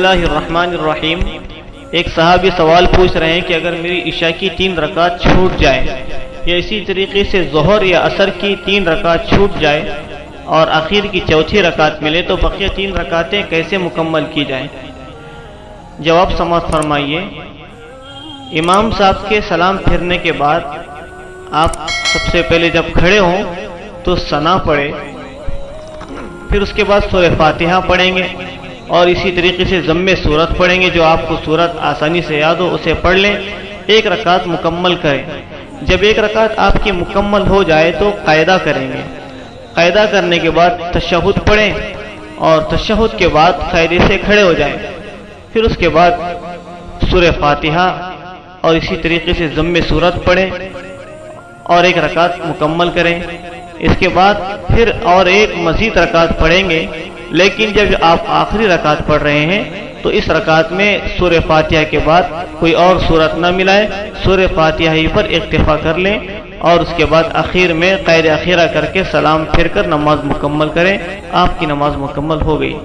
اللہ الرحمن الرحیم۔ ایک صحابی سوال پوچھ رہے ہیں کہ اگر میری عشاء کی 3 رکعت چھوٹ جائے یا اسی طریقے سے ظہر یا عصر کی 3 رکعت چھوٹ جائے اور آخر کی چوتھی رکعت ملے تو بقیہ 3 رکعتیں کیسے مکمل کی جائیں؟ جواب سماعت فرمائیے۔ امام صاحب کے سلام پھرنے کے بعد آپ سب سے پہلے جب کھڑے ہوں تو ثنا پڑھیں، پھر اس کے بعد سورہ فاتحہ پڑھیں گے اور اسی طریقے سے ضم سورت پڑھیں گے، جو آپ کو سورت آسانی سے یاد ہو اسے پڑھ لیں، 1 رکعت مکمل کریں۔ جب 1 رکعت آپ کی مکمل ہو جائے تو قاعدہ کریں گے، قاعدہ کرنے کے بعد تشہد پڑھیں اور تشہد کے بعد قاعدے سے کھڑے ہو جائیں، پھر اس کے بعد سورہ فاتحہ اور اسی طریقے سے ضم سورت پڑھیں اور 1 رکعت مکمل کریں۔ اس کے بعد پھر اور 1 مزید رکعت پڑھیں گے، لیکن جب آپ آخری رکعت پڑھ رہے ہیں تو اس رکعت میں سورہ فاتحہ کے بعد کوئی اور سورت نہ ملائے، سورہ فاتحہ ہی پر اکتفا کر لیں اور اس کے بعد آخر میں قید اخیرہ کر کے سلام پھر کر نماز مکمل کریں، آپ کی نماز مکمل ہو گئی۔